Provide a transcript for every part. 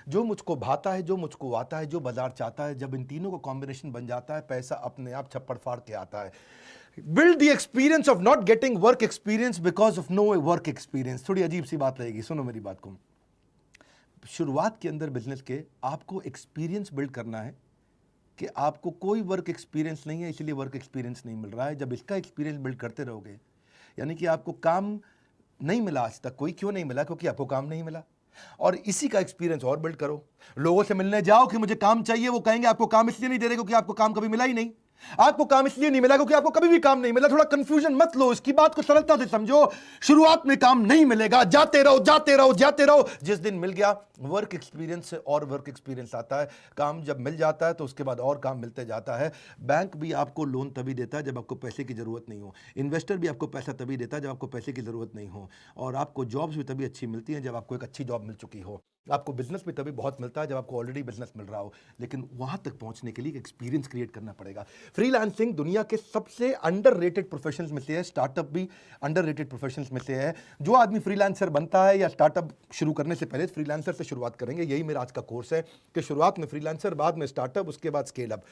जो मुझको भाता है, जो मुझको आता है, जो बाजार चाहता है, जब इन तीनों का कॉम्बिनेशन बन जाता है, पैसा अपने आप छप्पड़ फाड़ के आता है। Build the experience of not getting work experience because of no work experience. थोड़ी अजीब सी बात रहेगी, सुनो मेरी बात को। शुरुआत के अंदर बिजनेस के आपको एक्सपीरियंस बिल्ड करना है कि आपको कोई वर्क एक्सपीरियंस नहीं है, इसलिए वर्क एक्सपीरियंस नहीं मिल रहा है। जब इसका एक्सपीरियंस बिल्ड करते रहोगे, यानी कि आपको काम नहीं मिला आज तक, कोई क्यों नहीं मिला? क्योंकि आपको काम नहीं मिला, और इसी का एक्सपीरियंस और बिल्ड करो। लोगों से मिलने जाओ कि मुझे काम चाहिए, वो कहेंगे आपको काम इसलिए नहीं दे रहे क्योंकि आपको काम कभी मिला ही नहीं। आपको काम इसलिए नहीं मिला क्योंकि आपको कभी भी काम नहीं मिला। थोड़ा कंफ्यूजन मत लो, इसकी बात को सरलता से समझो। शुरुआत में काम नहीं मिलेगा, जाते रहो जाते रहो जाते रहो। जिस दिन मिल गया, वर्क एक्सपीरियंस से और वर्क एक्सपीरियंस आता है। काम जब मिल जाता है तो उसके बाद और काम मिलते जाता है। बैंक भी आपको लोन तभी देता है जब आपको पैसे की जरूरत नहीं हो। इन्वेस्टर भी आपको पैसा तभी देता है जब आपको पैसे की जरूरत नहीं हो। और आपको जॉब्स भी तभी अच्छी मिलती हैं जब आपको एक अच्छी जॉब मिल चुकी हो। आपको बिजनेस भी तभी बहुत मिलता है जब आपको ऑलरेडी बिजनेस मिल रहा हो। लेकिन वहां तक पहुंचने के लिए एक्सपीरियंस क्रिएट करना पड़ेगा। फ्रीलांसिंग दुनिया के सबसे अंडररेटेड प्रोफेशंस में से है। स्टार्टअप भी अंडररेटेड प्रोफेशंस में से है। जो आदमी फ्रीलांसर बनता है या स्टार्टअप शुरू करने से पहले फ्रीलांसर से शुरुआत करेंगे, यही मेरा आज का कोर्स है कि शुरुआत में फ्रीलांसर, बाद में स्टार्टअप, उसके बाद स्केल अप।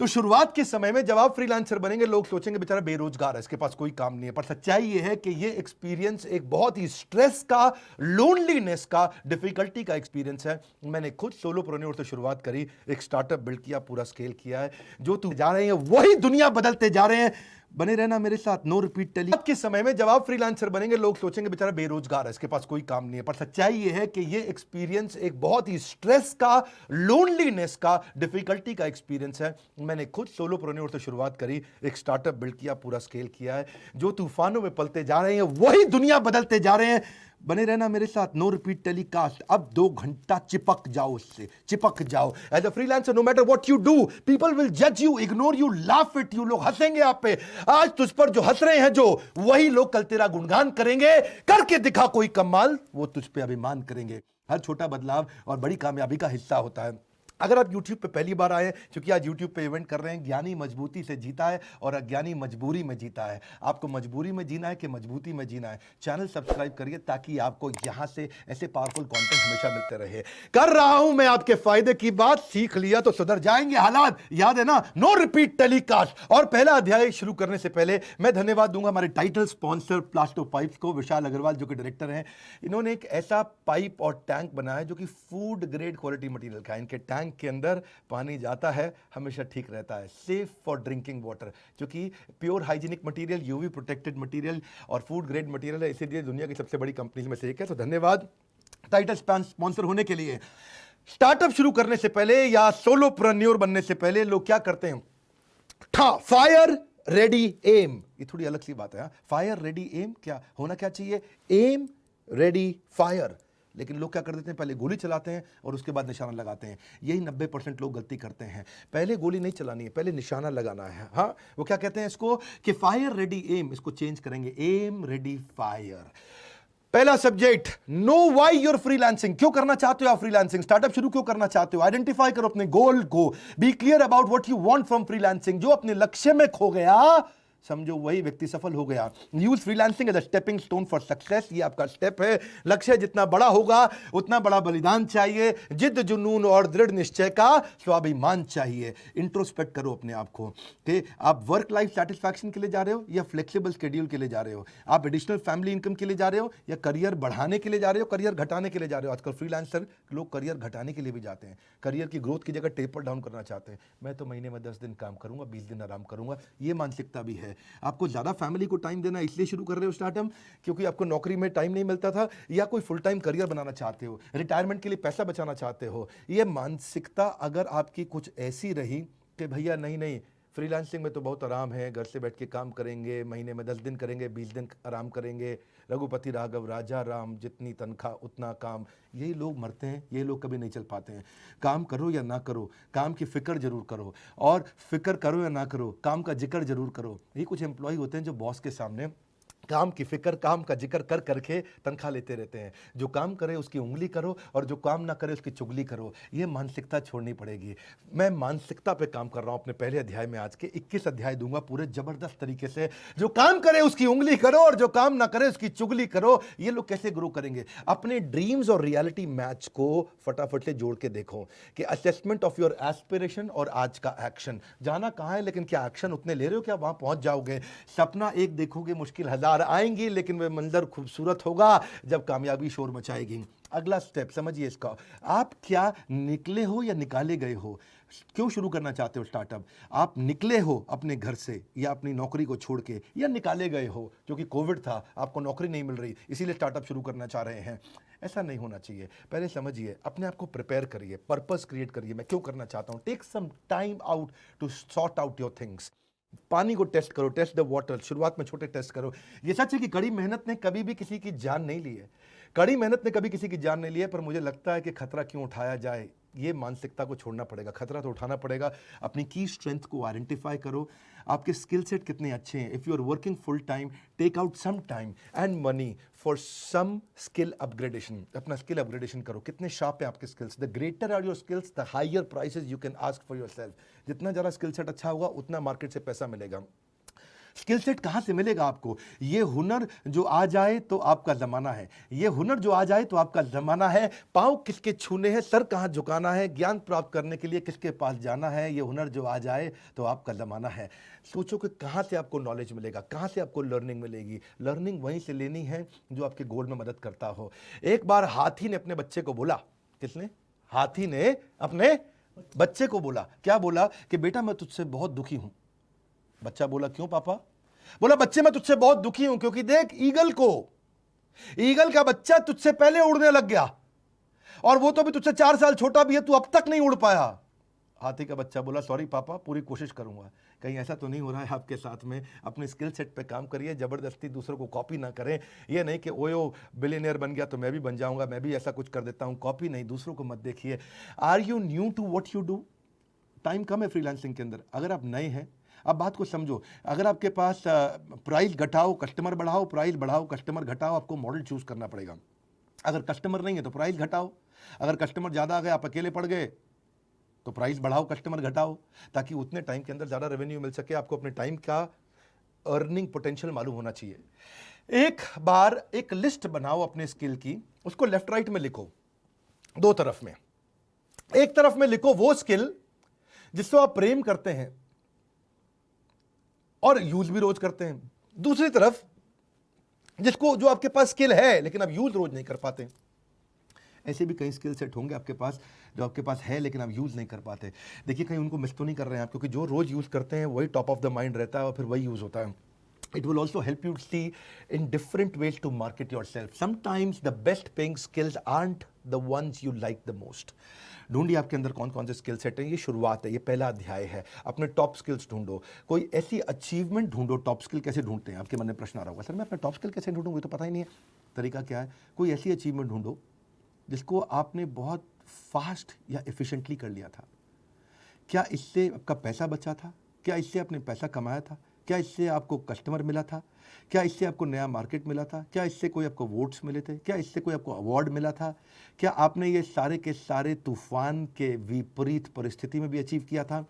तो शुरुआत के समय में जब आप फ्रीलांसर बनेंगे, लोग सोचेंगे बेचारा बेरोजगार है, इसके पास कोई काम नहीं है। पर सच्चाई ये है कि ये एक्सपीरियंस एक बहुत ही स्ट्रेस का, लोनलीनेस का, डिफिकल्टी का एक्सपीरियंस है। मैंने खुद सोलोप्रेन्योर से शुरुआत करी, एक स्टार्टअप बिल्ड किया, पूरा स्केल किया है। जो तू जा रहे हैं वही दुनिया बदलते जा रहे हैं। बने रहना मेरे साथ, नो रिपीट टेली। आज के समय में जब आप फ्रीलांसर बनेंगे, लोग सोचेंगे बेचारा बेरोजगार है, इसके पास कोई काम नहीं है। पर सच्चाई ये है कि ये एक्सपीरियंस एक बहुत ही स्ट्रेस का, लोनलीनेस का, डिफिकल्टी का एक्सपीरियंस है। मैंने खुद सोलोप्रेन्योर से शुरुआत करी, एक स्टार्टअप बिल्ड किया, पूरा स्केल किया है। जो तूफानों में पलते जा रहे हैं वही दुनिया बदलते जा रहे हैं। बने रहना मेरे साथ, नो रिपीट टेलीकास्ट। अब 2 घंटा चिपक जाओ, उससे चिपक जाओ। As a freelancer, no matter what you do, people will जज you, ignore you, laugh it you. लोग हंसेंगे आप पे। आज तुझ पर जो हंस रहे हैं, जो वही लोग कल तेरा गुणगान करेंगे। करके दिखा कोई कमाल, वो तुझ पे अभिमान करेंगे। हर छोटा बदलाव और बड़ी कामयाबी का हिस्सा होता है। अगर आप YouTube पे पहली बार आए, क्योंकि आज YouTube पे इवेंट कर रहे हैं, ज्ञानी मजबूती से जीता है और अज्ञानी मजबूरी में जीता है। आपको मजबूरी में जीना है कि मजबूती में जीना है? चैनल सब्सक्राइब करिए ताकि आपको यहां से ऐसे पावरफुल कंटेंट हमेशा मिलते रहे। कर रहा हूं मैं आपके फायदे की बात, सीख लिया तो सुधर जाएंगे हालात, याद है ना? No repeat telecast. और पहला अध्याय शुरू करने से पहले मैं धन्यवाद दूंगा हमारे टाइटल स्पॉन्सर प्लास्टो पाइप्स को, विशाल अग्रवाल जो कि डायरेक्टर हैं। इन्होंने एक ऐसा पाइप और टैंक बनाया जो कि फूड ग्रेड क्वालिटी मटेरियल का है। इनके टैंक के अंदर पानी जाता है, हमेशा ठीक रहता है, सेफ फॉर ड्रिंकिंग वाटर, क्योंकि pure hygienic material, UV protected material और फूड ग्रेड मटेरियल है, इसीलिए दुनिया की सबसे बड़ी कंपनी में से एक है। तो धन्यवाद टाइटल स्पॉन्सर होने के लिए। स्टार्टअप शुरू करने से पहले या सोलोप्रेन्योर बनने से पहले लोग क्या करते हैं? फायर रेडी एम, ये थोड़ी अलग सी बात है। फायर रेडी एम क्या होना, क्या चाहिए? M ready fire. लेकिन लोग क्या कर देते हैं? पहले गोली चलाते हैं और उसके बाद निशाना लगाते हैं। यही 90% लोग गलती करते हैं। पहले गोली नहीं चलानी है, पहले निशाना लगाना है। हाँ, वो क्या कहते हैं इसको कि फायर रेडी एम, इसको चेंज करेंगे, एम रेडी फायर। पहला subject, know why your freelancing. क्यों करना चाहते हो आप फ्रीलांसिंग? स्टार्टअप शुरू क्यों करना चाहते हो? आइडेंटिफाई करो अपने गोल को। Be clear about what you want from freelancing. जो अपने लक्ष्य में खो गया, समझो वही व्यक्ति सफल हो गया। Use freelancing as a stepping stone for success. ये आपका स्टेप है। लक्ष्य जितना बड़ा होगा उतना बड़ा बलिदान चाहिए, जिद जुनून और दृढ़ निश्चय का स्वाभिमान चाहिए। इंट्रोस्पेक्ट करो अपने आप को कि आप वर्क लाइफ सेटिस्फैक्शन के लिए जा रहे हो या फ्लेक्सिबल शेड्यूल के लिए जा रहे हो? आप एडिशनल फैमिली इनकम के लिए जा रहे हो या करियर बढ़ाने के लिए जा रहे हो, करियर घटाने के लिए जा रहे हो? आजकल फ्रीलांसर लोग करियर घटाने के लिए भी जाते हैं, करियर की ग्रोथ की जगह टेपर डाउन करना चाहते हैं। मैं तो महीने में 10 दिन काम करूंगा, 20 दिन आराम करूंगा, ये मानसिकता भी है। आपको ज्यादा फैमिली को टाइम देना इसलिए शुरू कर रहे हो स्टार्टअप क्योंकि आपको नौकरी में टाइम नहीं मिलता था, या कोई फुल टाइम करियर बनाना चाहते हो, रिटायरमेंट के लिए पैसा बचाना चाहते हो? ये मानसिकता अगर आपकी कुछ ऐसी रही कि भैया नहीं नहीं, फ्रीलांसिंग में तो बहुत आराम है, घर से बैठ के काम करेंगे, महीने में 10 दिन करेंगे, 20 दिन आराम करेंगे, रघुपति राघव राजा राम, जितनी तनख्वाह उतना काम, यही लोग मरते हैं, ये लोग कभी नहीं चल पाते हैं। काम करो या ना करो, काम की फिक्र जरूर करो, और फिक्र करो या ना करो, काम का जिक्र जरूर करो। ये कुछ एम्प्लॉय होते हैं जो बॉस के सामने काम की फिक्र, काम का जिक्र कर करके तनख्वाह लेते रहते हैं। जो काम करे उसकी उंगली करो और जो काम ना करे उसकी चुगली करो। ये मानसिकता छोड़नी पड़ेगी। मैं मानसिकता पे काम कर रहा हूं अपने पहले अध्याय में। आज के 21 अध्याय दूंगा पूरे जबरदस्त तरीके से। जो काम करे उसकी उंगली करो और जो काम ना करे उसकी चुगली करो। ये लोग कैसे ग्रो करेंगे? अपने ड्रीम्स और रियलिटी मैच को फटाफट से जोड़ के देखो कि असेसमेंट ऑफ योर एस्पिरेशन और आज का एक्शन। जाना कहां है, लेकिन क्या एक्शन उतने ले रहे हो? क्या वहां पहुंच जाओगे? सपना एक देखोगे, मुश्किल हजार आएंगी, लेकिन वह मंजर खूबसूरत होगा जब कामयाबी शोर मचाएगी। अगला स्टेप समझिए इसका। आप क्या निकले हो या निकाले गए हो? क्यों शुरू करना चाहते हो स्टार्टअप? आप निकले हो अपने घर से या अपनी नौकरी को छोड़ के, या निकाले गए हो क्योंकि कोविड था, आपको नौकरी नहीं मिल रही, इसीलिए स्टार्टअप शुरू करना चाह रहे हैं? ऐसा नहीं होना चाहिए। पहले समझिए, अपने आप को प्रिपेयर करिए, पर्पस क्रिएट करिए। मैं क्यों करना चाहता हूं? Take some time out to sort out your things. पानी को टेस्ट करो, टेस्ट द वाटर। शुरुआत में छोटे टेस्ट करो। ये सच है कि कड़ी मेहनत ने कभी भी किसी की जान नहीं ली है। कड़ी मेहनत ने कभी किसी की जान नहीं ली है, पर मुझे लगता है कि खतरा क्यों उठाया जाए, ये मानसिकता को छोड़ना पड़ेगा। खतरा तो उठाना पड़ेगा। अपनी की स्ट्रेंथ को आइडेंटिफाई करो। आपके स्किल सेट कितने अच्छे हैं। If you are working full time, take out some time and money for some skill upgradation. अपना स्किल अपग्रेडेशन करो। कितने शार्प है आपके skills? The greater are your skills, the higher prices you can ask for yourself. जितना ज़्यादा skill set अच्छा होगा, उतना मार्केट से पैसा मिलेगा। स्किल सेट कहाँ से मिलेगा आपको? ये हुनर जो आ जाए तो आपका ज़माना है। ये हुनर जो आ जाए तो आपका ज़माना है। पाँव किसके छूने हैं, सर कहाँ झुकाना है, ज्ञान प्राप्त करने के लिए किसके पास जाना है, ये हुनर जो आ जाए तो आपका ज़माना है। सोचो कि कहाँ से आपको नॉलेज मिलेगा, कहाँ से आपको लर्निंग मिलेगी। लर्निंग वहीं से लेनी है जो आपके गोल में मदद करता हो। एक बार हाथी ने अपने बच्चे को बोला, किसने? हाथी ने अपने बच्चे को बोला। क्या बोला? कि बेटा मैं तुझसे बहुत दुखी हूं। बच्चा बोला, क्यों पापा? बोला, बच्चे मैं तुझसे बहुत दुखी हूं क्योंकि देख, ईगल का बच्चा तुझसे पहले उड़ने लग गया और वो तो भी तुझसे 4 साल छोटा भी है, तू अब तक नहीं उड़ पाया। हाथी का बच्चा बोला, सॉरी पापा, पूरी कोशिश करूंगा। कहीं ऐसा तो नहीं हो रहा है आपके साथ में? अपने स्किल सेट पे काम करिए, जबरदस्ती दूसरों को कॉपी ना करें। ये नहीं कि ओयो बिलियनियर बन गया तो मैं भी बन जाऊंगा, मैं भी ऐसा कुछ कर देता हूं। कॉपी नहीं, दूसरों को मत देखिए। Are you new to what you do? Time कम है फ्रीलांसिंग के अंदर। अगर आप नए हैं, अब बात को समझो। अगर आपके पास प्राइस घटाओ कस्टमर बढ़ाओ, प्राइस बढ़ाओ कस्टमर घटाओ, आपको मॉडल चूज करना पड़ेगा। अगर कस्टमर नहीं है तो प्राइस घटाओ। अगर कस्टमर ज़्यादा आ गए, आप अकेले पड़ गए, तो प्राइस बढ़ाओ कस्टमर घटाओ, ताकि उतने टाइम के अंदर ज़्यादा रेवेन्यू मिल सके। आपको अपने टाइम का अर्निंग पोटेंशियल मालूम होना चाहिए। एक बार एक लिस्ट बनाओ अपने स्किल की, उसको लेफ्ट राइट में लिखो, 2 तरफ में। एक तरफ में लिखो वो स्किल जिसको आप प्रेम करते हैं और यूज भी रोज करते हैं। दूसरी तरफ जो आपके पास स्किल है लेकिन आप यूज रोज नहीं कर पाते। ऐसे भी कई स्किल सेट होंगे आपके पास जो आपके पास है लेकिन आप यूज नहीं कर पाते। देखिए, कहीं उनको मिस तो नहीं कर रहे हैं आप, क्योंकि जो रोज यूज करते हैं वही टॉप ऑफ द माइंड रहता है और फिर वही यूज होता है। It will also help you see in different ways to market yourself. Sometimes the best paying skills aren't the ones you like the most. ढूंढिए आपके अंदर कौन कौन से स्किल सेट हैं। ये शुरुआत है, ये पहला अध्याय है। अपने टॉप स्किल्स ढूंढो। कोई ऐसी अचीवमेंट ढूंढो। टॉप स्किल कैसे ढूंढते हैं? आपके मन में प्रश्न आ रहा होगा, सर मैं अपना टॉप स्किल कैसे ढूंढूंगा, तो पता ही नहीं है। तरीका क्या है? कोई ऐसी अचीवमेंट ढूंढो जिसको आपने बहुत फास्ट या एफिशिएंटली कर लिया था। क्या इससे आपका पैसा बचा था? क्या इससे आपने पैसा कमाया था? क्या इससे आपको कस्टमर मिला था? क्या इससे आपको नया मार्केट मिला था? क्या इससे कोई आपको वोट्स मिले थे? क्या इससे कोई आपको अवार्ड मिला था? क्या आपने ये सारे के सारे तूफान के विपरीत परिस्थिति में भी अचीव किया था?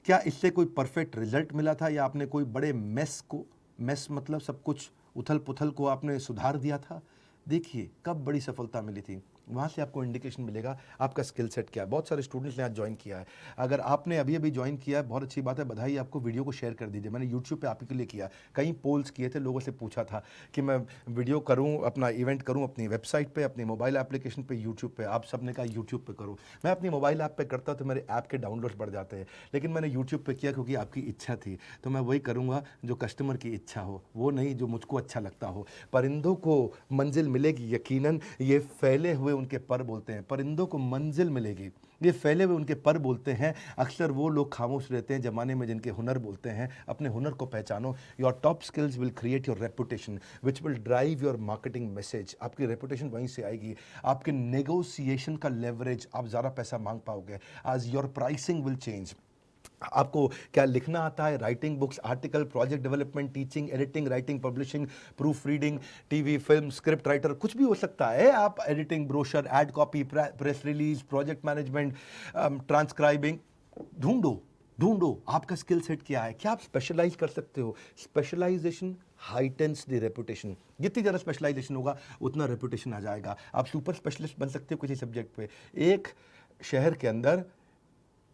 क्या इससे कोई परफेक्ट रिजल्ट मिला था? या आपने कोई बड़े मेस मतलब सब कुछ उथल पुथल को आपने सुधार दिया था? देखिए कब बड़ी सफलता मिली थी, वहाँ से आपको इंडिकेशन मिलेगा आपका स्किल सेट क्या है। बहुत सारे स्टूडेंट्स ने आज ज्वाइन किया है। अगर आपने अभी अभी ज्वाइन किया है, बहुत अच्छी बात है, बधाई आपको। वीडियो को शेयर कर दीजिए। मैंने यूट्यूब पे आप ही के लिए किया। कई पोल्स किए थे, लोगों से पूछा था कि मैं वीडियो करूँ, अपना इवेंट करूँ अपनी वेबसाइट पर, अपनी मोबाइल एप्लीकेशन पर, यूट्यूब पर। आप सब ने कहा यूट्यूब पर करो। मैं अपनी मोबाइल ऐप पर करता तो मेरे ऐप के डाउनलोड्स बढ़ जाते हैं, लेकिन मैंने यूट्यूब पर किया क्योंकि आपकी इच्छा थी। तो मैं वही करूँगा जो कस्टमर की इच्छा हो, वो नहीं जो मुझको अच्छा लगता हो। परिंदों को मंजिल मिलेगी यकीनन, ये फैले हुए उनके पर बोलते हैं। परिंदों को मंजिल मिलेगी, ये फैले हुए उनके पर बोलते हैं। अक्सर वो लोग खामोश रहते हैं जमाने में जिनके हुनर बोलते हैं। अपने हुनर को पहचानो। Your top skills will create your reputation which will drive your marketing message. आपकी रेपुटेशन वहीं से आएगी। आपके नेगोशिएशन का लेवरेज, आप ज़्यादा पैसा मांग पाओगे। आज योर प्राइसिंग विल चेंज। आपको क्या लिखना आता है, writing books, article, project development, teaching, editing, writing, publishing, proof reading, TV, film, script writer, कुछ भी हो सकता है। आप editing, brochure, ad copy, press release, project management, transcribing, ढूंढो ढूंढो आपका स्किल सेट क्या है, क्या आप स्पेशलाइज कर सकते हो। स्पेशलाइजेशन हाइटेंस द रेपुटेशन, जितनी ज़्यादा स्पेशलाइजेशन होगा उतना रेपुटेशन आ जाएगा। आप सुपर स्पेशलिस्ट बन सकते हो किसी सब्जेक्ट पे। एक शहर के अंदर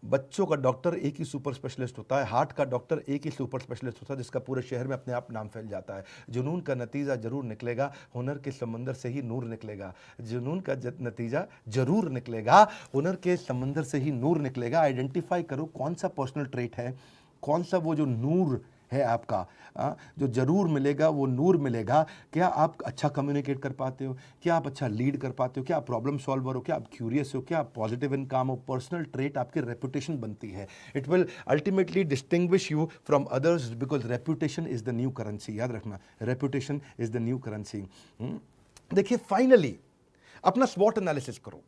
बच्चों का डॉक्टर एक ही सुपर स्पेशलिस्ट होता है, हार्ट का डॉक्टर एक ही सुपर स्पेशलिस्ट होता है, जिसका पूरे शहर में अपने आप नाम फैल जाता है। जुनून का नतीजा जरूर निकलेगा, हुनर के समंदर से ही नूर निकलेगा। जुनून का नतीजा जरूर निकलेगा, हुनर के समंदर से ही नूर निकलेगा। आइडेंटिफाई करो कौन सा पर्सनल ट्रेट है, कौन सा वो जो नूर है आपका, जो जरूर मिलेगा वो नूर मिलेगा। क्या आप अच्छा कम्युनिकेट कर पाते हो, क्या आप अच्छा लीड कर पाते हो, क्या आप प्रॉब्लम सॉल्वर हो, क्या आप क्यूरियस हो, क्या आप पॉजिटिव इन काम हो। पर्सनल ट्रेट आपकी रेपुटेशन बनती है। It will ultimately distinguish you from others because reputation is the new currency. याद रखना, reputation is the new currency. देखिए, फाइनली अपना स्वॉट एनालिसिस करो।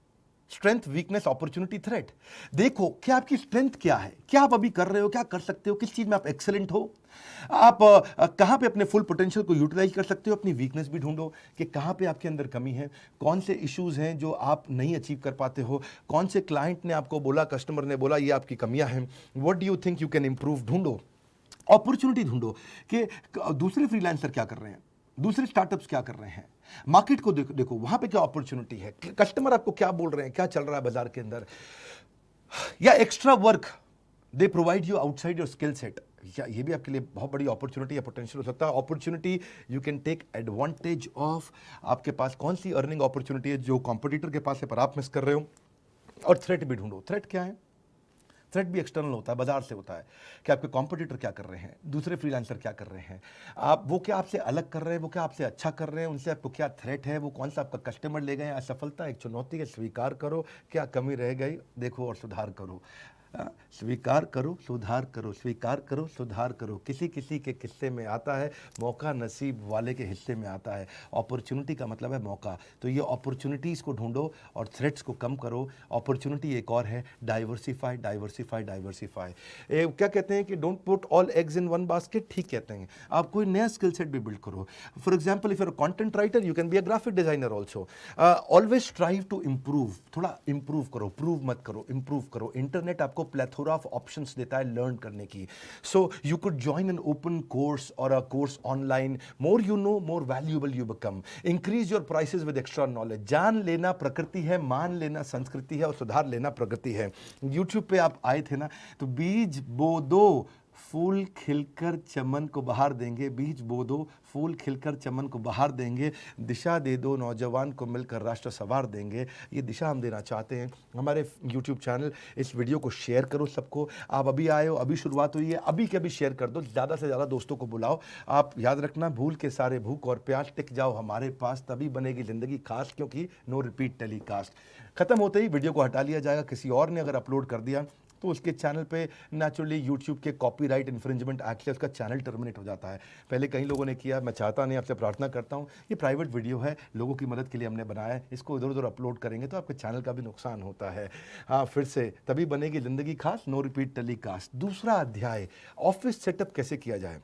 Strength, weakness, opportunity, threat. देखो क्या आपकी स्ट्रेंथ क्या है, क्या आप अभी कर रहे हो, क्या कर सकते हो, किस चीज में आप एक्सेलेंट हो, आप कहां पे अपने फुल पोटेंशियल को यूटिलाइज कर सकते हो। अपनी वीकनेस भी ढूंढो कि कहां पे आपके अंदर कमी है, कौन से इश्यूज हैं जो आप नहीं अचीव कर पाते हो, कौन से क्लाइंट ने आपको बोला, कस्टमर ने बोला ये आपकी कमियां हैं, what do you think you can improve. ढूंढो अपॉर्चुनिटी, ढूंढो कि दूसरे फ्रीलांसर क्या कर रहे हैं, दूसरे स्टार्टअप्स क्या कर रहे हैं, मार्केट को देखो, देखो वहां पे क्या अपॉर्चुनिटी है, कस्टमर आपको क्या बोल रहे हैं, क्या चल रहा है बाजार के अंदर, या extra work they provide you outside your skill set. या ये भी आपके लिए बहुत बड़ी अपॉर्चुनिटी या पोटेंशियल हो सकता है। Opportunity you can take advantage of. आपके पास कौन सी अर्निंग अपॉर्चुनिटी है जो कॉम्पिटिटर के पास है पर आप मिस कर रहे हो। और थ्रेट भी ढूंढो। थ्रेट क्या है, थ्रेट भी एक्सटर्नल होता है, बाजार से होता है कि आपके कॉम्पिटिटर क्या कर रहे हैं, दूसरे फ्रीलांसर क्या कर रहे हैं, आप वो क्या आपसे अलग कर रहे हैं, वो क्या आपसे अच्छा कर रहे हैं, उनसे आपको क्या थ्रेट है, वो कौन सा आपका कस्टमर ले गए। असफलता एक चुनौती है, स्वीकार करो क्या कमी रह गई, देखो और सुधार करो। स्वीकार करो, सुधार करो, स्वीकार करो, सुधार करो। किसी किसी के किस्से में आता है मौका, नसीब वाले के हिस्से में आता है। अपॉर्चुनिटी का मतलब है मौका। तो ये अपॉर्चुनिटीज़ को ढूंढो और थ्रेट्स को कम करो। अपॉर्चुनिटी एक और है, डाइवर्सिफाई, डाइवर्सिफाई, डाइवर्सिफाई। क्या कहते हैं कि don't put all eggs in one basket. ठीक कहते हैं। आप कोई नया स्किल सेट भी बिल्ड करो। For example, if your content writer, you can be a graphic designer also. Always strive to improve. थोड़ा इम्प्रूव करो, प्रूव मत करो, इम्प्रूव करो। इंटरनेट आपको प्लेथोरा ऑफ ऑप्शंस देता है लर्न करने की। So you could join an open course और a course online. More you know, more valuable you become. Increase your prices with extra knowledge. जान लेना प्रकृति है, मान लेना संस्कृति है और सुधार लेना प्रगति है। यूट्यूब पे आप आए थे ना, तो बीज बो दो, फूल खिलकर चमन को बहार देंगे। बीज बो दो, फूल खिलकर चमन को बहार देंगे। दिशा दे दो, नौजवान को मिलकर राष्ट्र सवार देंगे। ये दिशा हम देना चाहते हैं। हमारे YouTube चैनल, इस वीडियो को शेयर करो सबको। आप अभी आए हो, अभी शुरुआत हुई है, अभी के अभी शेयर कर दो। ज़्यादा से ज़्यादा दोस्तों को बुलाओ। आप याद रखना, भूल के सारे भूख और प्यास, टिक जाओ हमारे पास, तभी बनेगी ज़िंदगी खास, क्योंकि नो रिपीट टेलीकास्ट। खत्म होते ही वीडियो को हटा लिया जाएगा। किसी और ने अगर अपलोड कर दिया तो उसके चैनल पे नेचुरली यूट्यूब के कॉपीराइट इन्फ्रिंजमेंट एक्ट से उसका चैनल टर्मिनेट हो जाता है। पहले कई लोगों ने किया, मैं चाहता नहीं, आपसे प्रार्थना करता हूँ, ये प्राइवेट वीडियो है, लोगों की मदद के लिए हमने बनाया है। इसको इधर उधर अपलोड करेंगे तो आपके चैनल का भी नुकसान होता है। हाँ, फिर से तभी बनेगी ज़िंदगी खास, नो रिपीट टेलीकास्ट। दूसरा अध्याय, ऑफिस सेटअप कैसे किया जाए।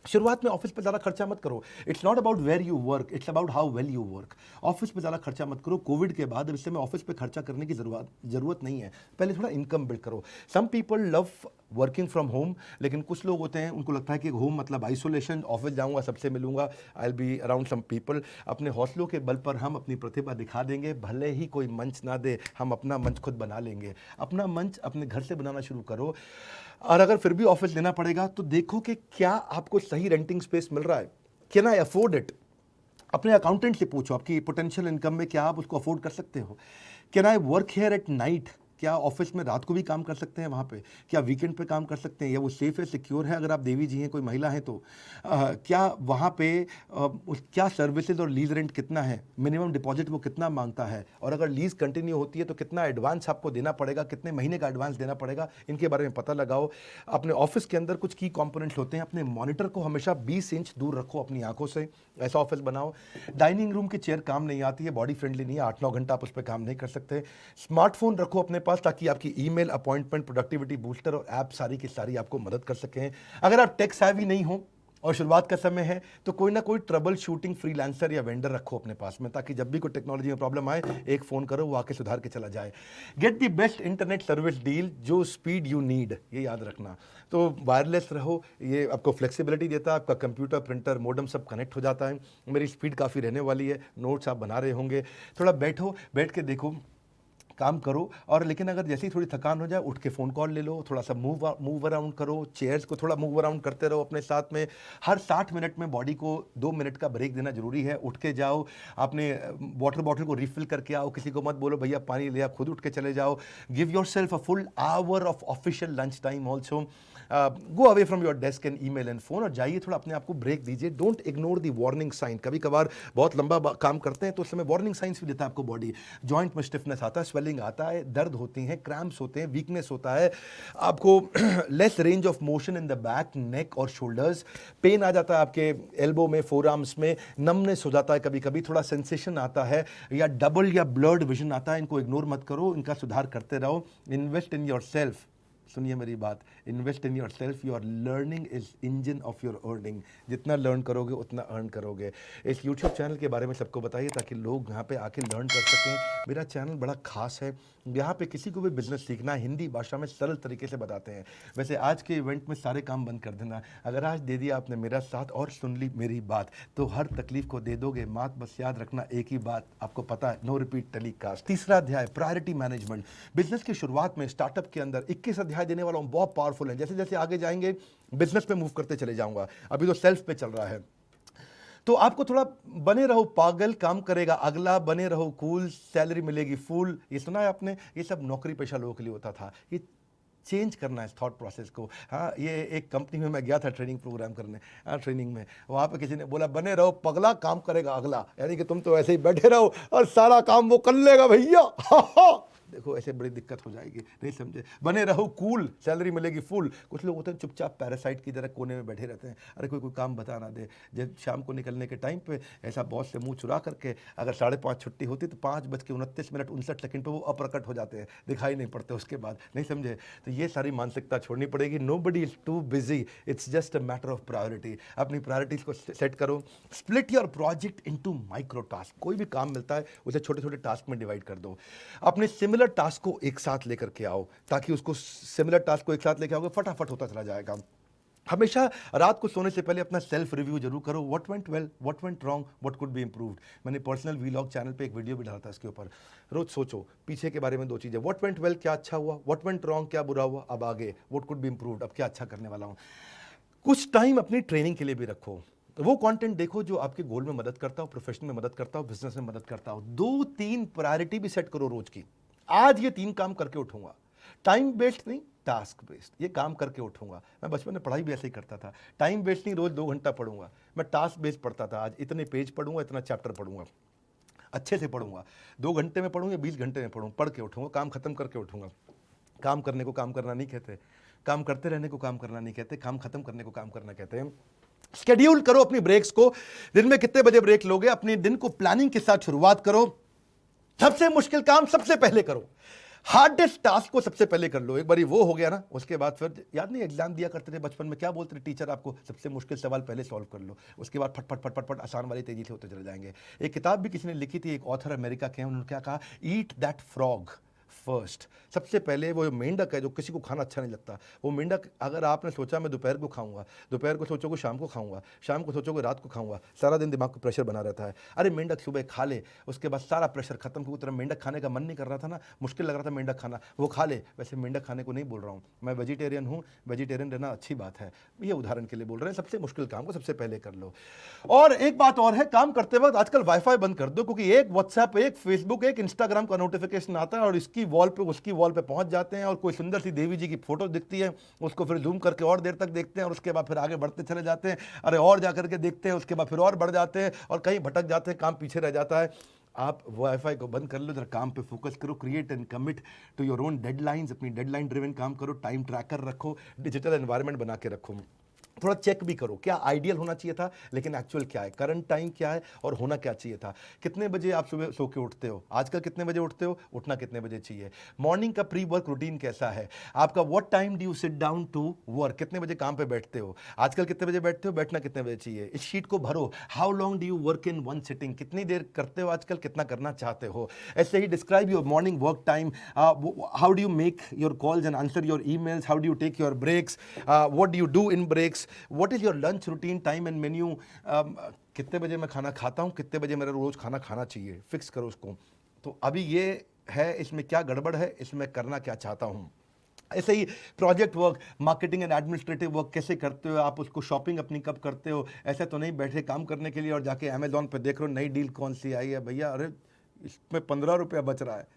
शुरुआत में ऑफिस पे ज़्यादा खर्चा मत करो। It's not about where you work, it's about how well you work. Office पे ज़्यादा खर्चा मत करो। कोविड के बाद इस समय ऑफिस पे खर्चा करने की ज़रूरत नहीं है। पहले थोड़ा इनकम बिल्ड करो। Some people love working from home, लेकिन कुछ लोग होते हैं उनको लगता है कि होम मतलब आइसोलेशन, ऑफिस जाऊंगा, सबसे मिलूंगा, I will be around some people. अपने हौसलों के बल पर हम अपनी प्रतिभा दिखा देंगे, भले ही कोई मंच ना दे, हम अपना मंच खुद बना लेंगे। अपना मंच अपने घर से बनाना शुरू करो। और अगर फिर भी ऑफिस लेना पड़ेगा तो देखो कि क्या आपको सही रेंटिंग स्पेस मिल रहा है, कैन आई अफोर्ड इट। अपने अकाउंटेंट से पूछो आपकी पोटेंशियल इनकम में क्या आप उसको अफोर्ड कर सकते हो। Can I work here at night, क्या ऑफिस में रात को भी काम कर सकते हैं वहाँ पे, क्या वीकेंड पे काम कर सकते हैं, या वो सेफ है, सिक्योर है। अगर आप देवी जी हैं, कोई महिला हैं तो क्या वहाँ पे क्या सर्विसेज और लीज रेंट कितना है, मिनिमम डिपॉजिट वो कितना मांगता है, और अगर लीज कंटिन्यू होती है तो कितना एडवांस आपको देना पड़ेगा, कितने महीने का एडवांस देना पड़ेगा, इनके बारे में पता लगाओ। अपने ऑफिस के अंदर कुछ की कॉम्पोनेंट्स होते हैं, अपने मॉनिटर को हमेशा 20 इंच दूर रखो अपनी आंखों से, ऐसा ऑफिस बनाओ। डाइनिंग रूम की चेयर काम नहीं आती है, बॉडी फ्रेंडली नहीं है, 8-9 घंटा आप उस पर काम नहीं कर सकते। स्मार्टफोन रखो अपने पास, ताकि आपकी ईमेल, अपॉइंटमेंट, प्रोडक्टिविटी बूस्टर और ऐप सारी की सारी आपको मदद कर सकें। अगर आप टेक सेवी नहीं हो और शुरुआत का समय है, तो कोई ना कोई ट्रबल शूटिंग फ्रीलांसर या वेंडर रखो अपने पास में, ताकि जब भी कोई टेक्नोलॉजी में प्रॉब्लम आए, एक फ़ोन करो, वो आके सुधार के चला जाए। Get the best internet service deal, जो स्पीड यू नीड, ये याद रखना। तो वायरलेस रहो, ये आपको फ्लेक्सिबिलिटी देता है, आपका कंप्यूटर, प्रिंटर, मोडम सब कनेक्ट हो जाता है। मेरी स्पीड काफ़ी रहने वाली है, नोट्स आप बना रहे होंगे, थोड़ा बैठ के देखो, काम करो। और लेकिन अगर जैसे ही थोड़ी थकान हो जाए, उठ के फ़ोन कॉल ले लो, थोड़ा सा मूव अराउंड करो, चेयर्स को थोड़ा मूव अराउंड करते रहो अपने साथ में। हर 60 मिनट में बॉडी को 2 मिनट का ब्रेक देना जरूरी है। उठ के जाओ, अपने वाटर बॉटल को रिफिल करके आओ, किसी को मत बोलो भैया पानी ले, आप खुद उठ के चले जाओ। Give yourself a full hour of official lunch time also. Go away from your desk and email and phone, और जाइए थोड़ा अपने आप को ब्रेक दीजिए। Don't ignore the warning sign. कभी कभार बहुत लंबा काम करते हैं तो उस समय वार्निंग साइंस भी देता है आपको बॉडी। जॉइंट में स्टिफनेस आता है, स्वेलिंग आता है, दर्द होती हैं, क्रैम्प्स होते हैं, वीकनेस होता है, आपको less range of motion in the back, neck और शोल्डर्स, पेन आ जाता है आपके एल्बो में, फोर आर्म्स में, नमनेस हो जाता है, कभी कभी थोड़ा सेंसेशन आता है, या डबल या ब्लर्ड विजन आता है। इनको इग्नोर मत करो, इनका सुधार करते रहो। इन्वेस्ट इन योर सेल्फ, सुनिए मेरी बात, invest in your self. Your learning is engine of your earning. जितना लर्न करोगे उतना अर्न करोगे। इस यूट्यूब चैनल के बारे में सबको बताइए, ताकि लोग यहाँ पे आके लर्न कर सकें। मेरा चैनल बड़ा खास है, यहाँ पे किसी को भी बिजनेस सीखना हिंदी भाषा में सरल तरीके से बताते हैं। वैसे आज के इवेंट में सारे काम बंद कर देना, अगर आज दे दिया आपने मेरा साथ और सुन ली मेरी बात, तो हर तकलीफ को दे दोगे मात। बस याद रखना एक ही बात, आपको पता है, नो रिपीट टेलीकास्ट। तीसरा अध्याय, प्रायोरिटी मैनेजमेंट। बिजनेस की शुरुआत में स्टार्टअप के अंदर 21 अध्याय देने वाला हूँ, बहुत पावरफुल है। जैसे जैसे आगे जाएंगे बिजनेस पे मूव करते चले जाऊंगा, अभी तो सेल्फ पे चल रहा है। तो आपको थोड़ा बने रहो पागल, काम करेगा अगला, बने रहो कूल, सैलरी मिलेगी फुल। ये सुना है आपने, ये सब नौकरी पेशा लोगों के लिए होता था। ये चेंज करना है इस थॉट प्रोसेस को। हाँ, ये एक कंपनी में मैं गया था ट्रेनिंग प्रोग्राम करने, ट्रेनिंग में वहाँ पे किसी ने बोला बने रहो पगला, काम करेगा अगला, यानी कि तुम तो ऐसे ही बैठे रहो और सारा काम वो कर लेगा भैया। देखो ऐसे बड़ी दिक्कत हो जाएगी, नहीं समझे। बने रहो कूल, सैलरी मिलेगी फुल। कुछ लोग होते हैं चुपचाप पैरासाइट की तरह कोने में बैठे रहते हैं, अरे कोई काम बता ना दे। जब शाम को निकलने के टाइम पे ऐसा बॉस से मुंह चुरा करके, अगर 5:30 छुट्टी होती तो 5:29:59 पे वो अप्रकट हो जाते हैं, दिखाई नहीं पड़ते उसके बाद, नहीं समझे। तो ये सारी मानसिकता छोड़नी पड़ेगी। Nobody is too busy, it's just a matter of priority. अपनी प्रायोरिटीज को सेट करो। Split your project into micro task. कोई भी काम मिलता है उसे छोटे छोटे टास्क में डिवाइड कर दो। अपने सिमिलर टास्क को एक साथ लेकर के आओ, ताकि उसको सिमिलर टास्क को एक साथ लेकर आओगे फटाफट होता चला जाएगा। हमेशा रात को सोने से पहले अपना सेल्फ रिव्यू जरूर करो। What went well, what went wrong, what could be improved. मैंने पर्सनल वीलॉग चैनल पे एक वीडियो भी डाला था इसके ऊपर। रोज सोचो पीछे के बारे में 2 चीजें, व्हाट वेंट वेल क्या अच्छा हुआ, व्हाट वेंट रॉन्ग क्या बुरा हुआ, अब आगे व्हाट कुड बी इंप्रूव्ड, अब क्या अच्छा करने वाला हूं। कुछ टाइम अपनी ट्रेनिंग के लिए भी रखो। वो कंटेंट देखो जो आपके गोल में मदद करता हो, प्रोफेशन में मदद करता हो, बिजनेस में मदद करता हो। 2-3 प्रायोरिटी भी सेट करो रोज की। आज ये 3 काम करके उठूंगा, टाइम बेस्ड नहीं, टास्क बेस्ड। ये काम करके उठूंगा। मैं बचपन में पढ़ाई भी ऐसे ही करता था, टाइम बेस्ड नहीं, रोज 2 घंटा पढ़ूंगा। मैं टास्क बेस्ड पढ़ता था, आज इतने पेज पढ़ूंगा, इतना चैप्टर पढ़ूंगा, अच्छे से पढ़ूंगा। 2 घंटे में पढ़ूंगा, 20 घंटे में पढ़ूँ, पढ़ के उठूंगा, काम खत्म करके उठूंगा। काम करने को काम करना नहीं कहते, काम करते रहने को काम करना नहीं कहते, काम खत्म करने को काम करना कहते हैं। शेड्यूल करो अपनी ब्रेक्स को। दिन में कितने बजे ब्रेक लोगे, अपने दिन को प्लानिंग के साथ शुरुआत करो। सबसे मुश्किल काम सबसे पहले करो, हार्डेस्ट टास्क को सबसे पहले कर लो। एक बारी वो हो गया ना, उसके बाद फिर याद नहीं एग्जाम दिया करते थे बचपन में, क्या बोलते थे टीचर आपको, सबसे मुश्किल सवाल पहले सॉल्व कर लो, उसके बाद फट फट फट फट फट आसान वाली तेजी से होते चले जाएंगे। एक किताब भी किसी ने लिखी थी, एक ऑथर अमेरिका के हैं, उन्होंने क्या कहा, ईट दैट फ्रॉग फर्स्ट। सबसे पहले वो जो मेंढक है, जो किसी को खाना अच्छा नहीं लगता, वो मेंढक, अगर आपने सोचा मैं दोपहर को खाऊंगा, दोपहर को सोचोगे शाम को खाऊंगा, शाम को सोचोगे रात को खाऊंगा, सारा दिन दिमाग को प्रेशर बना रहता है। अरे मेंढक सुबह खा ले, उसके बाद सारा प्रेशर खत्म। क्योंकि तेरा मेंढक खाने का मन नहीं कर रहा था ना, मुश्किल लग रहा था मेंढक खाना, वो खा ले। वैसे मेंढक खाने को नहीं बोल रहा हूँ मैं, वेजिटेरियन हूँ, वेजिटेरियन रहना अच्छी बात है, ये उदाहरण के लिए बोल रहे हैं। सबसे मुश्किल काम को सबसे पहले कर लो। और एक बात और है, काम करते वक्त आजकल वाईफाई बंद कर दो, क्योंकि एक व्हाट्सएप, एक फेसबुक, एक इंस्टाग्राम का नोटिफिकेशन आता है और इसकी वॉल पे उसकी वॉल पे पहुंच जाते हैं, और कोई सुंदर सी देवी जी की फोटो दिखती है, उसको फिर जूम करके और देर तक देखते हैं, और उसके बाद फिर आगे बढ़ते चले जाते हैं, अरे और जाकर के देखते हैं, उसके बाद फिर और बढ़ जाते हैं, और कहीं भटक जाते हैं, काम पीछे रह जाता है। आप वाईफाई को बंद कर लो, जरा काम पे फोकस करो, create and commit to your own deadlines. अपनी डेडलाइन ड्रिवन काम करो, टाइम ट्रैकर रखो, डिजिटल एनवायरनमेंट बना के रखो। थोड़ा चेक भी करो, क्या आइडियल होना चाहिए था लेकिन एक्चुअल क्या है, करंट टाइम क्या है और होना क्या चाहिए था। कितने बजे आप सुबह सो के उठते हो, आजकल कितने बजे उठते हो, उठना कितने बजे चाहिए, मॉर्निंग का प्री वर्क रूटीन कैसा है आपका, what time do you sit down to work, कितने बजे काम पे बैठते हो, आजकल कितने बजे बैठते हो, बैठना कितने बजे चाहिए। इस शीट को भरो, how long do you work in one sitting, कितनी देर करते हो आजकल, कितना करना चाहते हो। ऐसे ही describe your morning work time, how do you make your calls and answer your emails, how do you take your breaks, what do you do in breaks, what is your lunch routine time and menu, कितने बजे मैं खाना खाता हूँ, कितने बजे मेरा रोज खाना खाना चाहिए, फिक्स करो उसको। तो अभी ये है, इसमें क्या गड़बड़ है, इसमें करना क्या चाहता हूँ। ऐसे ही project work, marketing and administrative work कैसे करते हो आप, उसको शॉपिंग अपनी कब करते हो। ऐसा तो नहीं बैठे काम करने के लिए और जाके अमेजोन पे देख रहे हो नई डील कौन सी आई है, भैया अरे इसमें 15 रुपया बच रहा है,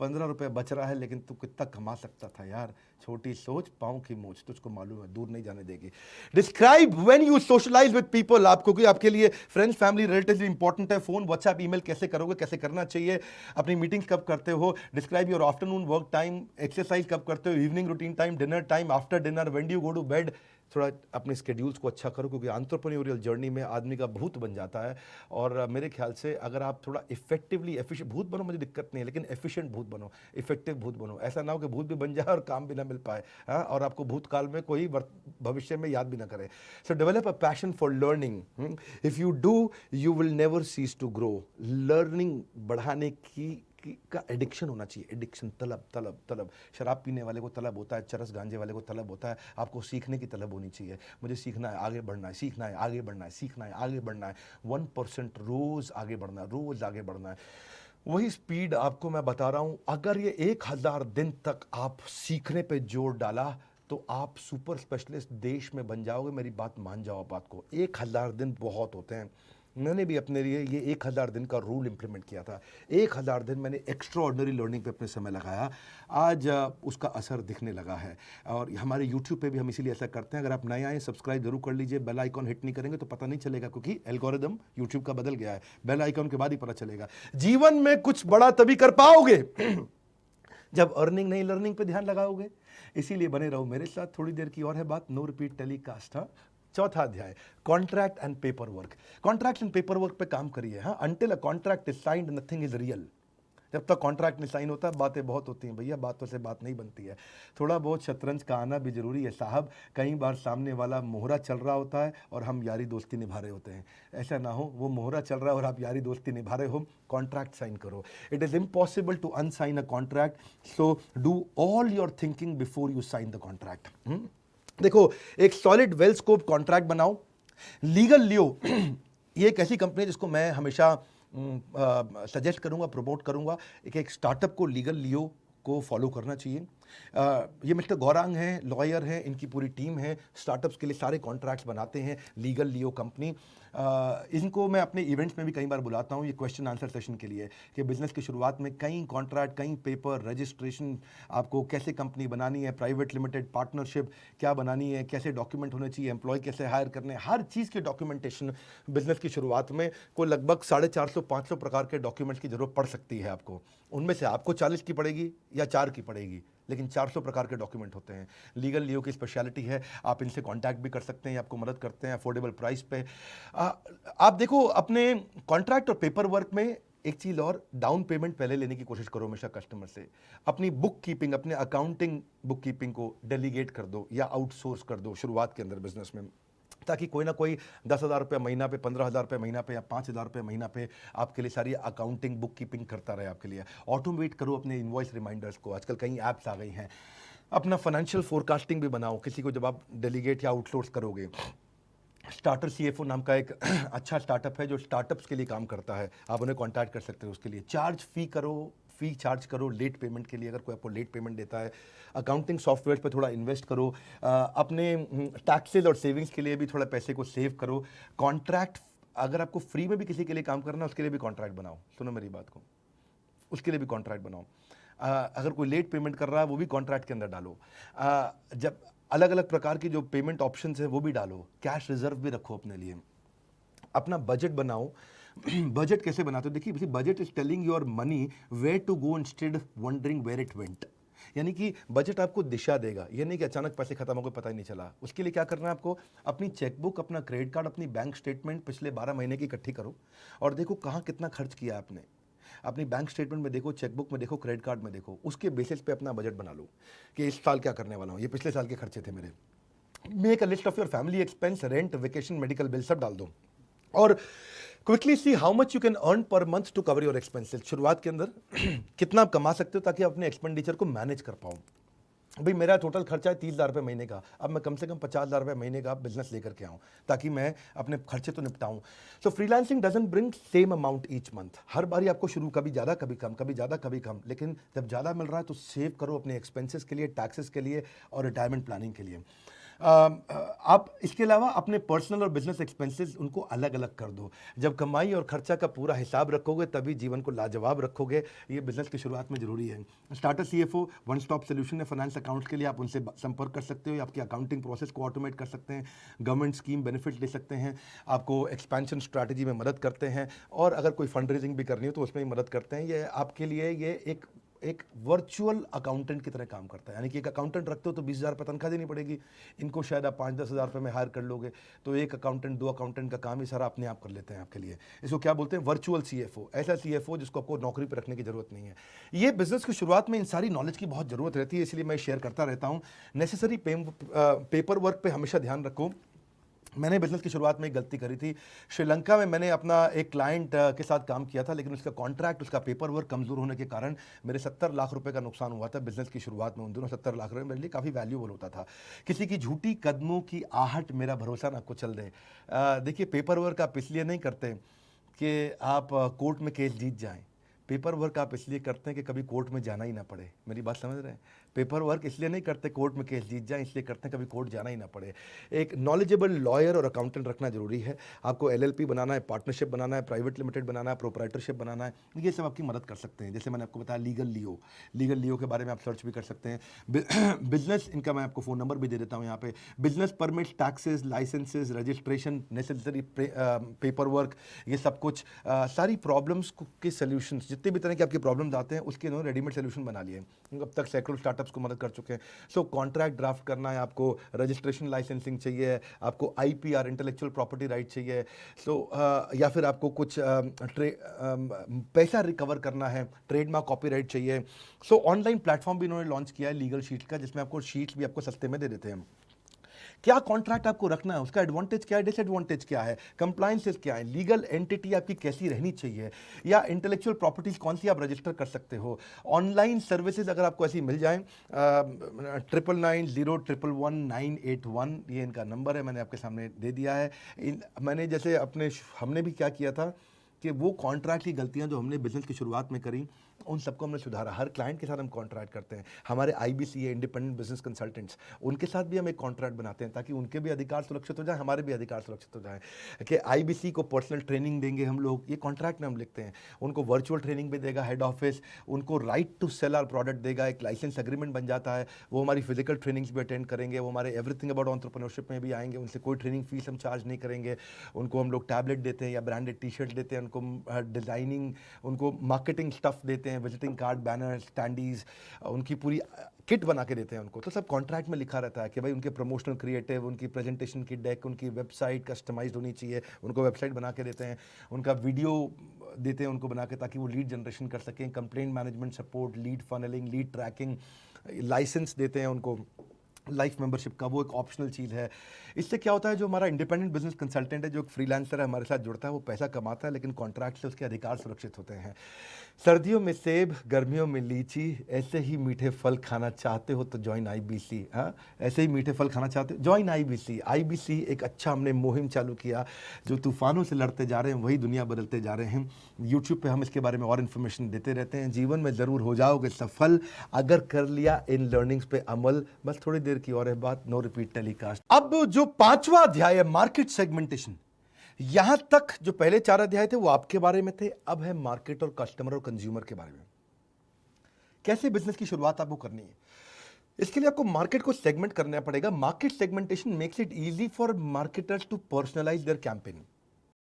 15 रुपये बच रहा है लेकिन तू कितना कमा सकता था यार, छोटी सोच पाँव की मोच, तुझको मालूम है दूर नहीं जाने देगी। Describe when you socialise with people, आपको कि आपके लिए फ्रेंड्स फैमिली रिलेटिव्स इंपॉर्टेंट है, फोन व्हाट्सएप ईमेल कैसे करोगे, कैसे करना चाहिए, अपनी मीटिंग्स कब करते हो। Describe your afternoon work time, exercise कब करते हो, evening routine time, dinner time, after dinner, when do you go to bed. थोड़ा अपने स्केड्यूल्स को अच्छा करो क्योंकि एंटरप्रेन्योरियल जर्नी में आदमी का भूत बन जाता है। और मेरे ख्याल से अगर आप थोड़ा इफेक्टिवली एफिशिएंट भूत बनो, मुझे दिक्कत नहीं है, लेकिन एफिशिएंट भूत बनो, इफेक्टिव भूत बनो। ऐसा ना हो कि भूत भी बन जाए और काम भी ना मिल पाए, हाँ, और आपको भूतकाल में कोई भविष्य में याद भी ना करे। So develop a passion for learning, if you do you will never cease to grow. Learning बढ़ाने का एडिक्शन होना चाहिए, एडिक्शन, तलब तलब तलब। शराब पीने वाले को तलब होता है, चरस गांजे वाले को तलब होता है, आपको सीखने की तलब होनी चाहिए। मुझे सीखना है, आगे बढ़ना है, सीखना है, आगे बढ़ना है, सीखना है, आगे बढ़ना है, 1% रोज आगे बढ़ना है, रोज आगे बढ़ना है। वही स्पीड आपको मैं बता रहा हूं, अगर ये 1000 दिन तक आप सीखने पे जोर डाला तो आप सुपर स्पेशलिस्ट देश में बन जाओगे। मेरी बात मान जाओ, बात को 1000 दिन बहुत होते हैं। मैंने भी अपने लिए ये 1000 दिन का रूल इंप्लीमेंट किया था। 1000 दिन मैंने एक्स्ट्रा ऑर्डनरी लर्निंग पे अपने समय लगाया, आज उसका असर दिखने लगा है। और हमारे यूट्यूब पे भी हम इसीलिए ऐसा करते हैं। अगर आप नए आए सब्सक्राइब जरूर कर लीजिए, बेल आइकॉन हिट नहीं करेंगे तो पता नहीं चलेगा क्योंकि एल्गोरिदम यूट्यूब का बदल गया है, बेल आइकॉन के बाद ही पता चलेगा। जीवन में कुछ बड़ा तभी कर पाओगे जब अर्निंग नहीं लर्निंग पे ध्यान लगाओगे। इसीलिए बने रहो मेरे साथ, थोड़ी देर की और है बात, नो रिपीट टेलीकास्ट। हाँ, चौथा अध्याय, contract and paper work. Contract and paper work पे काम करिए। हाँ, until a contract is signed nothing is real. जब तक कॉन्ट्रैक्ट नहीं साइन होता बातें बहुत होती हैं भैया, बातों से बात नहीं बनती है। थोड़ा बहुत शतरंज का आना भी जरूरी है साहब। कई बार सामने वाला मोहरा चल रहा होता है और हम यारी दोस्ती निभा रहे होते हैं। ऐसा ना हो वो मोहरा चल रहा है और आप यारी दोस्ती निभा रहे हो, कॉन्ट्रैक्ट साइन करो। It is impossible to unsign a contract, so do all your thinking before you sign the contract. देखो, एक सॉलिड वेल स्कोप कॉन्ट्रैक्ट बनाओ। लीगल लियो ये एक ऐसी कंपनी है जिसको मैं हमेशा सजेस्ट करूंगा, प्रमोट करूंगा। एक स्टार्टअप को लीगल लियो को फॉलो करना चाहिए। ये मिस्टर गौरांग हैं, लॉयर हैं, इनकी पूरी टीम है, स्टार्टअप्स के लिए सारे कॉन्ट्रैक्ट्स बनाते हैं, लीगल लियो कंपनी। इनको मैं अपने इवेंट्स में भी कई बार बुलाता हूँ ये क्वेश्चन आंसर सेशन के लिए कि बिजनेस की शुरुआत में कई कॉन्ट्रैक्ट, कई पेपर, रजिस्ट्रेशन, आपको कैसे कंपनी बनानी है, प्राइवेट लिमिटेड, पार्टनरशिप क्या बनानी है, कैसे डॉक्यूमेंट होने चाहिए, एम्प्लॉय कैसे हायर करने, हर चीज़ की डॉक्यूमेंटेशन बिजनेस की शुरुआत में को लगभग 450-500 प्रकार के डॉक्यूमेंट्स की जरूरत पड़ सकती है आपको। उनमें से आपको 40 की पड़ेगी या 4 की पड़ेगी, लेकिन 400 प्रकार के डॉक्यूमेंट होते हैं। लीगल लियो की स्पेशलिटी है, आप इनसे कांटेक्ट भी कर सकते हैं, आपको मदद करते हैं अफोर्डेबल प्राइस पे। आप देखो अपने कॉन्ट्रैक्ट और पेपर वर्क में एक चीज़ और, डाउन पेमेंट पहले लेने की कोशिश करो हमेशा कस्टमर से। अपनी बुक कीपिंग, अपने अकाउंटिंग बुक कीपिंग को डेलीगेट कर दो या आउटसोर्स कर दो शुरुआत के अंदर बिजनेस में, ताकि कोई ना कोई 10,000 रुपये महीना पे, 15,000 रुपये महीना पे या 5,000 रुपये महीना पे आपके लिए सारी अकाउंटिंग बुक कीपिंग करता रहे आपके लिए। ऑटोमेट करो अपने इनवॉइस रिमाइंडर्स को, आजकल कई ऐप्स आ गई हैं। अपना फाइनेंशियल फोरकास्टिंग भी बनाओ किसी को जब आप डेलीगेट या आउटसोर्स करोगे। स्टार्टर सीएफओ नाम का एक अच्छा स्टार्टअप है जो स्टार्टअप्स के लिए काम करता है, आप उन्हें कॉन्टैक्ट कर सकते हो उसके लिए। फी चार्ज करो लेट पेमेंट के लिए, अगर कोई आपको लेट पेमेंट देता है। अकाउंटिंग सॉफ्टवेयर पे थोड़ा इन्वेस्ट करो। अपने टैक्सेस और सेविंग्स के लिए भी थोड़ा पैसे को सेव करो। कॉन्ट्रैक्ट, अगर आपको फ्री में भी किसी के लिए काम करना है उसके लिए भी कॉन्ट्रैक्ट बनाओ। सुनो मेरी बात को, उसके लिए भी कॉन्ट्रैक्ट बनाओ। अगर कोई लेट पेमेंट कर रहा है वो भी कॉन्ट्रैक्ट के अंदर डालो। जब अलग अलग प्रकार की जो पेमेंट ऑप्शंस है वो भी डालो। कैश रिजर्व भी रखो अपने लिए। अपना बजट बनाओ। बजट कैसे बनाते हो, देखिए budget is telling your money where to go instead wondering where it went. यानी कि बजट आपको दिशा देगा, ये नहीं कि अचानक पैसे खत्म हो गए पता ही नहीं चला। उसके लिए क्या करना है आपको, अपनी चेकबुक, अपना क्रेडिट कार्ड, अपनी बैंक स्टेटमेंट पिछले 12 महीने की इकट्ठी करो और देखो कहाँ कितना खर्च किया आपने। अपनी बैंक स्टेटमेंट में देखो, चेकबुक में देखो, क्रेडिट कार्ड में देखो, उसके बेसिस पे अपना बजट बना लो कि इस साल क्या करने वाला हूँ, ये पिछले साल के खर्चे थे मेरे। Make a list of your family expense, rent, vacation, medical bill सब डाल दो और quickly see how much you can earn per month to cover your expenses. शुरुआत के अंदर कितना आप कमा सकते हो ताकि आप अपने एक्सपेंडिचर को मैनेज कर पाओ। भाई मेरा टोटल खर्चा है 30,000 रुपये महीने का, अब मैं कम से कम 50,000 रुपये महीने का बिजनेस लेकर के आऊँ ताकि मैं अपने खर्चे तो निपटाऊँ। So freelancing doesn't bring same amount each month. हर बारी आपको शुरू कभी ज़्यादा कभी कम, कभी ज़्यादा कभी कम, लेकिन जब ज़्यादा मिल रहा है तो सेव करो अपने एक्सपेंसेस के लिए, टैक्सेस के लिए और रिटायरमेंट प्लानिंग के लिए। आप इसके अलावा अपने पर्सनल और बिजनेस एक्सपेंसेस उनको अलग अलग कर दो। जब कमाई और खर्चा का पूरा हिसाब रखोगे तभी जीवन को लाजवाब रखोगे। ये बिजनेस की शुरुआत में जरूरी है। Starter CFO one stop solution है फाइनेंस अकाउंट्स के लिए। आप उनसे संपर्क कर सकते हो, आपकी अकाउंटिंग प्रोसेस को ऑटोमेट कर सकते हैं, गवर्नमेंट स्कीम बेनिफिट ले सकते हैं, आपको एक्सपेंशन स्ट्रैटेजी में मदद करते हैं और अगर कोई फंड रेजिंग भी करनी हो तो उसमें भी मदद करते हैं। ये आपके लिए ये एक वर्चुअल अकाउंटेंट की तरह काम करता है। यानी कि एक अकाउंटेंट रखते हो तो 20,000 रुपये तनख्वाह देनी पड़ेगी, इनको शायद आप 5-10 हज़ार रुपये में हायर कर लोगे, तो एक अकाउंटेंट 2 अकाउंटेंट का काम ही सारा अपने आप कर लेते हैं आपके लिए। इसको क्या बोलते हैं, वर्चुअल CFO। ऐसा CFO जिसको आपको नौकरी पर रखने की जरूरत नहीं है। ये बिजनेस की शुरुआत में इन सारी नॉलेज की बहुत जरूरत रहती है, इसलिए मैं शेयर करता रहता हूँ। नेसेसरी पेपर वर्क पर हमेशा ध्यान रखो। मैंने बिजनेस की शुरुआत में एक गलती करी थी। श्रीलंका में मैंने अपना एक क्लाइंट के साथ काम किया था, लेकिन उसका कॉन्ट्रैक्ट, उसका पेपर वर्क कमज़ोर होने के कारण मेरे 70 लाख रुपए का नुकसान हुआ था बिजनेस की शुरुआत में। उन दोनों 70 लाख रुपए मेरे लिए काफ़ी वैल्यूबल होता था। किसी की झूठी कदमों की आहट मेरा भरोसा ना कुचल दे। देखिए, पेपर वर्क आप इसलिए नहीं करते कि आप कोर्ट में केस जीत जाएँ। पेपर वर्क आप इसलिए करते हैं कि कभी कोर्ट में जाना ही ना पड़े। मेरी बात समझ रहे हैं? पेपर वर्क इसलिए नहीं करते कोर्ट में केस जीत जाए, इसलिए करते हैं कभी कोर्ट जाना ही ना पड़े। एक नॉलेजेबल लॉयर और अकाउंटेंट रखना जरूरी है। आपको LLP बनाना है, पार्टनरशिप बनाना है, प्राइवेट लिमिटेड बनाना है, प्रोप्राइटरशिप बनाना है, ये सब आपकी मदद कर सकते हैं। जैसे मैंने आपको बताया लीगल लियो के बारे में आप सर्च भी कर सकते हैं। बिजनेस इनका मैं आपको फ़ोन नंबर भी दे देता हूँ यहाँ पे। Business permit, taxes, licences, registration, necessary paperwork, ये सब कुछ सारी प्रॉब्लम्स के सोल्यूशन, जितने भी तरह के आपके प्रॉब्लम्स आते हैं उसके इन्होंने रेडीमेड सोल्यूशन बना लिए। अब तक सैकड़ों स्टार्टअप्स को मदद कर चुके हैं। सो कॉन्ट्रैक्ट ड्राफ्ट करना है आपको, रजिस्ट्रेशन लाइसेंसिंग चाहिए, आपको IPR इंटेलेक्चुअल प्रॉपर्टी राइट चाहिए, या फिर आपको कुछ पैसा रिकवर करना है, ट्रेडमार्क कॉपीराइट चाहिए। सो ऑनलाइन प्लेटफॉर्म भी इन्होंने लॉन्च किया है लीगल शीट का, जिसमें आपको शीट्स भी आपको सस्ते में दे देते हैं। क्या कॉन्ट्रैक्ट आपको रखना है, उसका एडवांटेज क्या है, डिसएडवांटेज क्या है, कंप्लायंसेस क्या है, लीगल एंटिटी आपकी कैसी रहनी चाहिए, या इंटेलेक्चुअल प्रॉपर्टीज कौन सी आप रजिस्टर कर सकते हो। ऑनलाइन सर्विसेज अगर आपको ऐसी मिल जाए, 9990111981 ये इनका नंबर है, मैंने आपके सामने दे दिया है। मैंने जैसे हमने भी क्या किया था कि वो कॉन्ट्रैक्ट की गलतियां जो हमने बिजनेस की शुरुआत में करी उन सबको हमने सुधारा। हर क्लाइंट के साथ हम कॉन्ट्रैक्ट करते हैं। हमारे IBC है, इंडिपेंडेंट बिजनेस कंसल्टेंट्स, उनके साथ भी हम एक कॉन्ट्रैक्ट बनाते हैं ताकि उनके भी अधिकार सुरक्षित हो जाए, हमारे भी अधिकार सुरक्षित हो जाए। कि IBC को पर्सनल ट्रेनिंग देंगे हम लोग, ये कॉन्ट्रैक्ट में हम लिखते हैं। उनको वर्चुअल ट्रेनिंग भी देगा हेड ऑफिस, उनको right to sell our product देगा, एक लाइसेंस एग्रीमेंट बन जाता है। वो हमारी फिजिकल ट्रेनिंग्स भी अटेंड करेंगे, वो हमारे एवरीथिंग अबाउट एंटरप्रेन्योरशिप में भी आएंगे। उनसे कोई ट्रेनिंग फीस हम चार्ज नहीं करेंगे। उनको हम लोग टैबलेट देते हैं या ब्रांडेड T-शर्ट देते हैं, उनको डिज़ाइनिंग, उनको मार्केटिंग स्टफ देते हैं, विजिटिंग कार्ड, बैनर, स्टैंडीज, उनकी पूरी किट बना के देते हैं उनको। तो सब कॉन्ट्रैक्ट में लिखा रहता है कि भाई उनके प्रमोशनल क्रिएटिव, उनकी प्रेजेंटेशन की डेक, उनकी वेबसाइट कस्टमाइज्ड होनी चाहिए, उनको वेबसाइट बना के देते हैं। उनका वीडियो देते हैं उनको बना के ताकि वो लीड जनरेशन कर सकें, complaint management support, lead funneling, lead tracking, licence देते हैं उनको लाइफ मेंबरशिप का, वो एक ऑप्शनल चीज़ है। इससे क्या होता है, जो हमारा इंडिपेंडेंट बिजनेस कंसल्टेंट है, जो एक फ्रीलांसर है, हमारे साथ जुड़ता है, वो पैसा कमाता है लेकिन कॉन्ट्रैक्ट से उसके अधिकार सुरक्षित होते हैं। सर्दियों में सेब, गर्मियों में लीची, ऐसे ही मीठे फल खाना चाहते हो तो ज्वाइन IBC। हाँ, ऐसे ही मीठे फल खाना चाहते हो, ज्वाइन IBC। IBC एक अच्छा हमने मुहिम चालू किया, जो तूफानों से लड़ते जा रहे हैं वही दुनिया बदलते जा रहे हैं। यूट्यूब पे हम इसके बारे में और इन्फॉर्मेशन देते रहते हैं। जीवन में ज़रूर हो जाओगे सफल अगर कर लिया इन लर्निंग्स पे अमल। बस थोड़ी देर की और है बात, नो रिपीट टेलीकास्ट। अब जो 5वां अध्याय है मार्केट सेगमेंटेशन, यहां तक जो पहले 4 अध्याय थे वो आपके बारे में थे, अब है मार्केट और कस्टमर और कंज्यूमर के बारे में। कैसे बिजनेस की शुरुआत आपको करनी है, इसके लिए आपको मार्केट को सेगमेंट करना पड़ेगा। Market segmentation makes it easy for marketers to personalise their campaign.